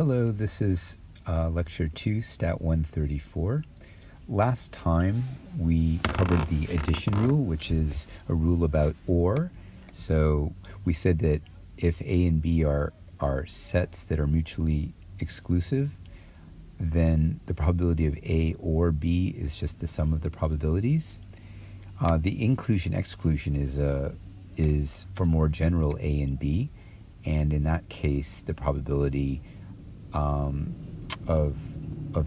Hello, this is Lecture 2-stat134. Last time we covered the addition rule, which is a rule about OR. So we said that if A and B are sets that are mutually exclusive, then the probability of A or B is just the sum of the probabilities. The inclusion-exclusion is for more general A and B, and in that case, the probability of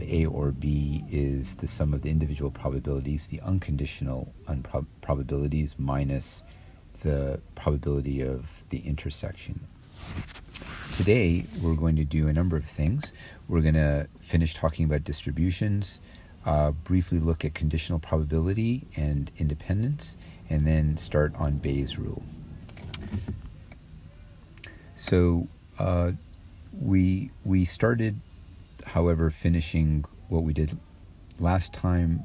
A or B is the sum of the individual probabilities, the unconditional probabilities minus the probability of the intersection. Today, we're going to do a number of things. We're going to finish talking about distributions, briefly look at conditional probability and independence, and then start on Bayes' rule. So we started, however, finishing what we did last time,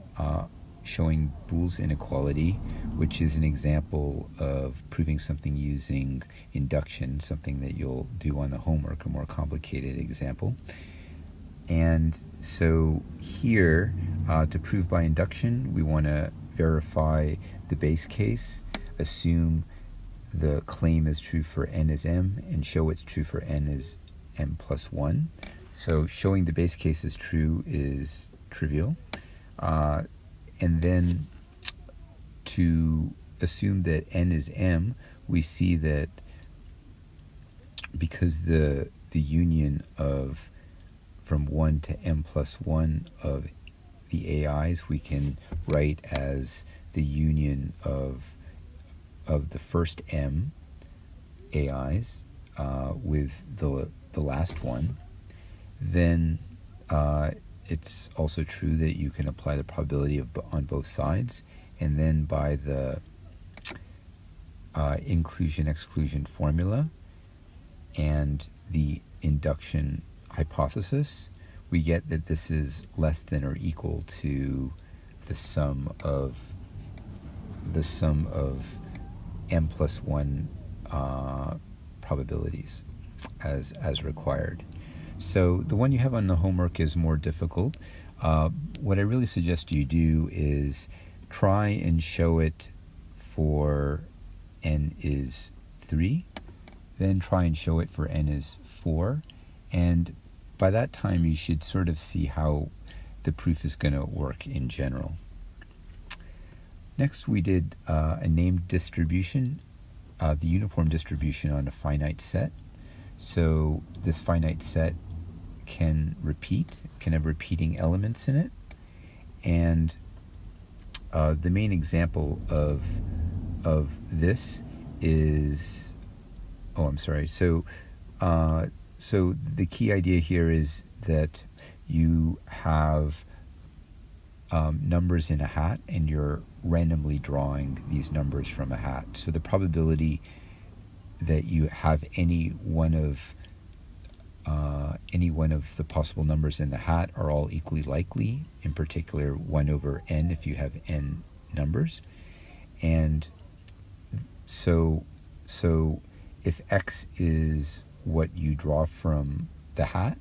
showing Boole's inequality, which is an example of proving something using induction, something that you'll do on the homework, a more complicated example. And so here, to prove by induction, we want to verify the base case, assume the claim is true for n is m, and show it's true for n is m plus 1. So showing the base case is true is trivial. And then to assume that n is m, we see that because the union of from 1 to m plus 1 of the AIs we can write as the union of the first m AIs with the last one, then it's also true that you can apply the probability on both sides, and then by the inclusion-exclusion formula and the induction hypothesis, we get that this is less than or equal to the sum of m plus 1 probabilities as required. So the one you have on the homework is more difficult. What I really suggest you do is try and show it for n is 3, then try and show it for n is 4, and by that time you should sort of see how the proof is going to work in general. Next we did a named distribution, the uniform distribution on a finite set. So this finite set can have repeating elements in it, and the main example of this is, so the key idea here is that you have numbers in a hat, and you're randomly drawing these numbers from a hat. So the probability that you have any one of the possible numbers in the hat are all equally likely, in particular 1 over n if you have n numbers. And so if x is what you draw from the hat,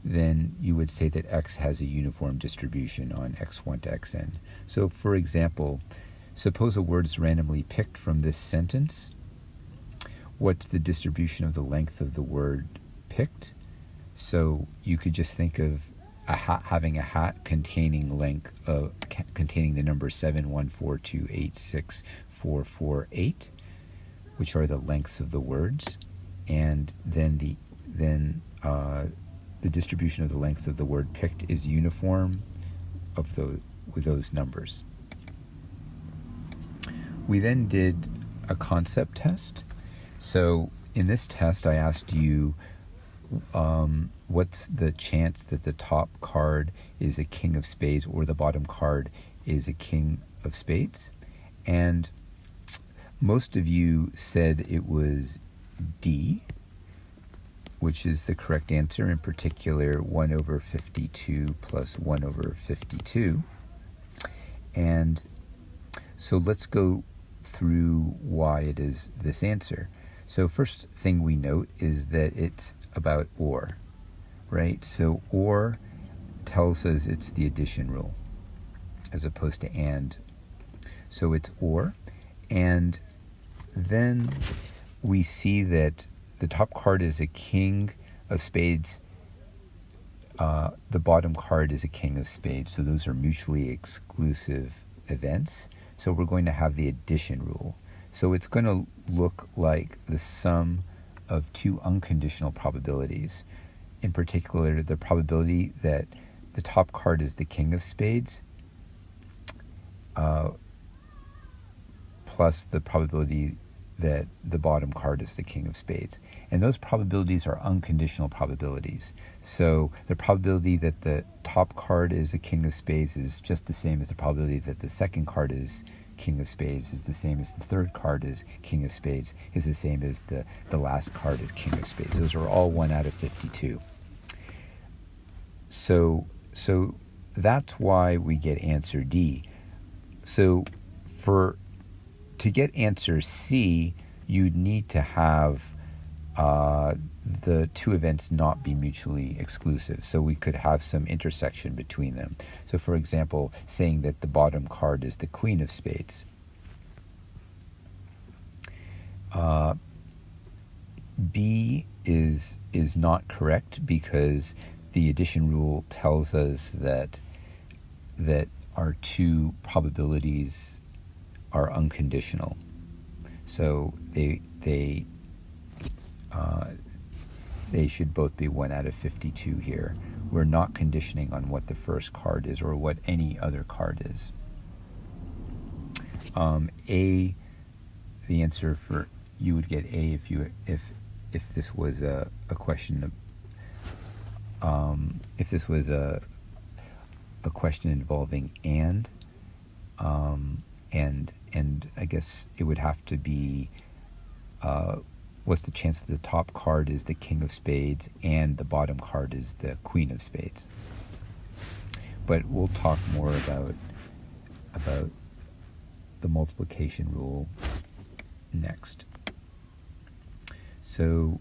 then you would say that x has a uniform distribution on x1 to xn. So for example, suppose a word is randomly picked from this sentence. What's the distribution of the length of the word picked? So you could just think of having a hat containing containing the numbers 7, 1, 4, 2, 8, 6, 4, 4, 8, which are the lengths of the words, and then the distribution of the length of the word picked is uniform with those numbers. We then did a concept test. So in this test I asked you what's the chance that the top card is a king of spades or the bottom card is a king of spades, and most of you said it was D, which is the correct answer, in particular 1 over 52 plus 1 over 52. And so let's go through why it is this answer. So first thing we note is that it's about OR. right? So or tells us it's the addition rule as opposed to and. So it's or, and then we see that the top card is a king of spades, the bottom card is a king of spades, so those are mutually exclusive events. So we're going to have the addition rule. So it's going to look like the sum of two unconditional probabilities. In particular, the probability that the top card is the king of spades, plus the probability that the bottom card is the king of spades. And those probabilities are unconditional probabilities. So the probability that the top card is the king of spades is just the same as the probability that the second card is king of spades, is the same as the third card is king of spades, is the same as the last card is king of spades. Those are all 1 out of 52. So that's why we get answer D. So to get answer C, you'd need to have the two events not be mutually exclusive. So we could have some intersection between them. So for example, saying that the bottom card is the queen of spades. B is not correct because the addition rule tells us that our two probabilities are unconditional. So they should both be 1 out of 52 here. We're not conditioning on what the first card is or what any other card is. A, the answer for you would get A if this was a question of if this was a question involving and I guess it would have to be what's the chance that the top card is the king of spades and the bottom card is the queen of spades. But we'll talk more about the multiplication rule next. So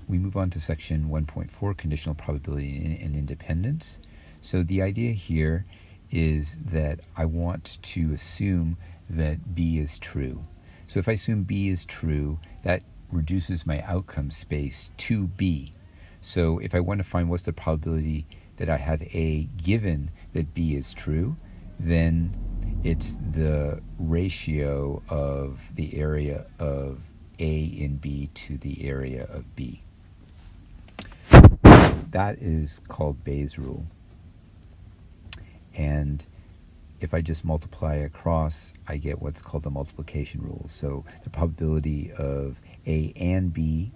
we move on to section 1.4, conditional probability and independence. So the idea here is that I want to assume that B is true. So if I assume B is true, that reduces my outcome space to B. So if I want to find what's the probability that I have A given that B is true, then it's the ratio of the area of A in B to the area of B. That is called Bayes' rule. And if I just multiply across, I get what's called the multiplication rule. So the probability of A and B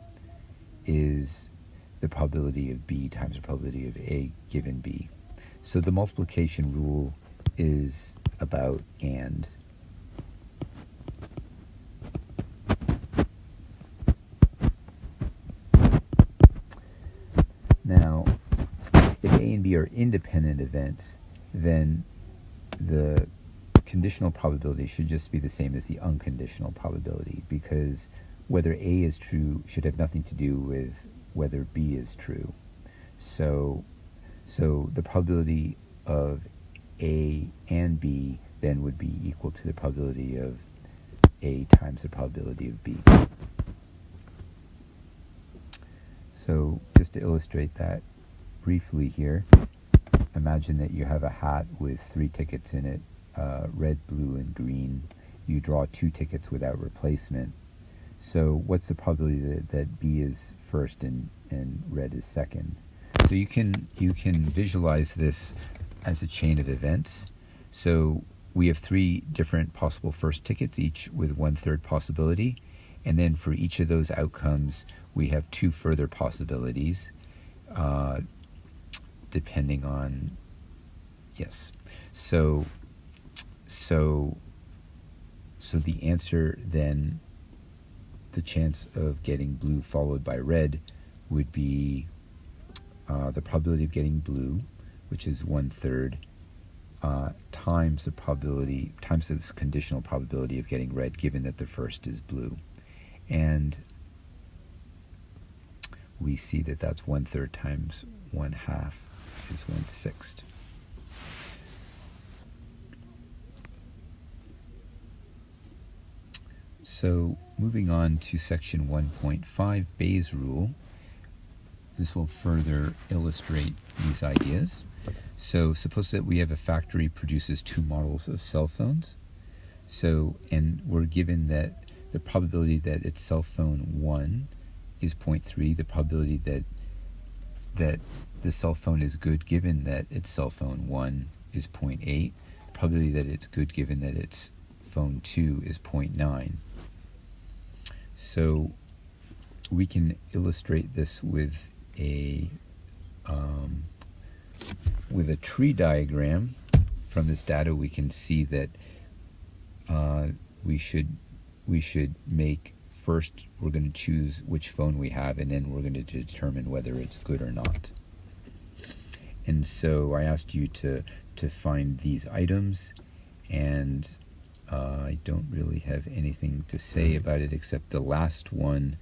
is the probability of B times the probability of A given B. So the multiplication rule is about and. Now, if A and B are independent events, then the conditional probability should just be the same as the unconditional probability, because whether A is true should have nothing to do with whether B is true. So the probability of A and B then would be equal to the probability of A times the probability of B. So just to illustrate that briefly here, imagine that you have a hat with 3 tickets in it, red, blue, and green. You draw 2 tickets without replacement. So what's the probability that B is first and red is second? So you can visualize this as a chain of events. So we have 3 different possible first tickets, each with 1/3 possibility. And then for each of those outcomes, we have 2 further possibilities, depending on, yes. So the answer then, the chance of getting blue followed by red would be the probability of getting blue, which is 1/3, times the probability, times this conditional probability of getting red, given that the first is blue. And we see that that's 1/3 times 1/2 is 1/6. So moving on to section 1.5, Bayes' rule. This will further illustrate these ideas. So suppose that we have a factory produces 2 models of cell phones. So, and we're given that the probability that it's cell phone 1 is 0.3, the probability that the cell phone is good given that it's cell phone 1 is 0.8, the probability that it's good given that it's phone 2 is 0.9. So we can illustrate this with a tree diagram. From this data we can see that we should make, first we're going to choose which phone we have, and then we're going to determine whether it's good or not. And so I asked you to find these items, and I don't really have anything to say about it except the last one.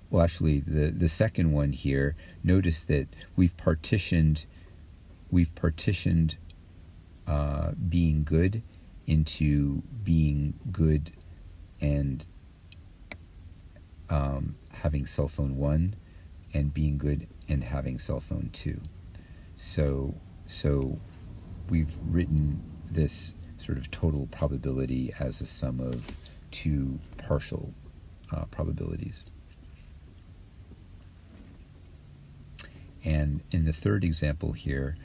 Well, actually, the second one here, notice that we've partitioned being good into being good and having cell phone 1, and being good and having cell phone 2. So we've written this sort of total probability as a sum of 2 partial probabilities. And in the third example here,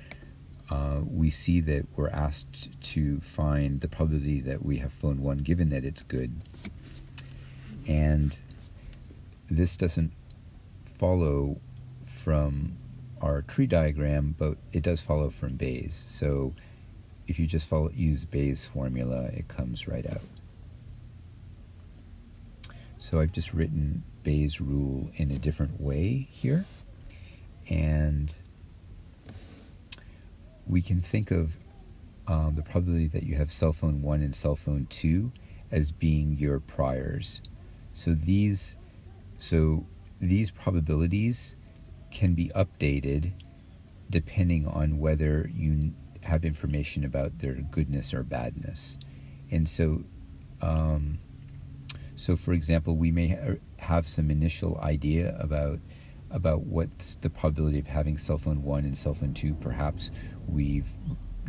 we see that we're asked to find the probability that we have phone 1 given that it's good. And this doesn't follow from our tree diagram, but it does follow from Bayes. So if you just use Bayes' formula, it comes right out. So I've just written Bayes' rule in a different way here. And we can think of the probability that you have cell phone 1 and cell phone 2 as being your priors. So these probabilities can be updated depending on whether you have information about their goodness or badness. And so for example, we may have some initial idea about what's the probability of having cell phone 1 and cell phone 2. Perhaps we've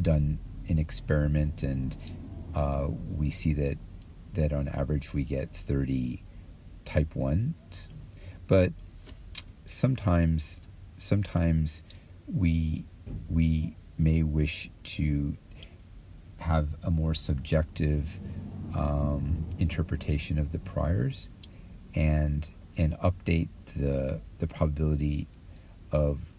done an experiment and we see that on average we get 30 type 1s. But sometimes we may wish to have a more subjective interpretation of the priors and update the probability of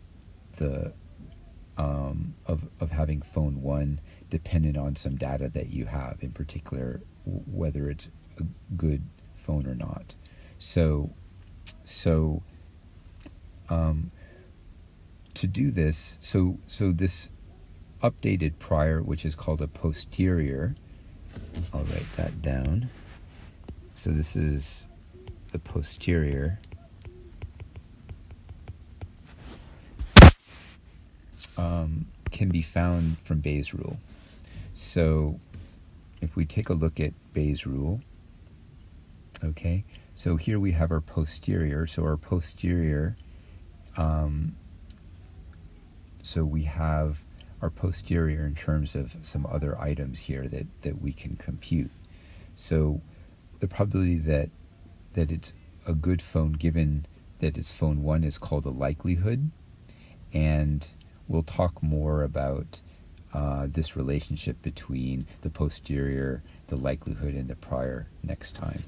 having phone 1 dependent on some data that you have, in particular whether it's a good phone or not. So to do this, so this updated prior, which is called a posterior, I'll write that down. So this is the posterior. Can be found from Bayes' rule. So if we take a look at Bayes' rule, okay, so here we have our posterior. So our posterior, so we have our posterior in terms of some other items here that we can compute. So the probability that it's a good phone given that it's phone 1 is called a likelihood, and we'll talk more about this relationship between the posterior, the likelihood, and the prior next time.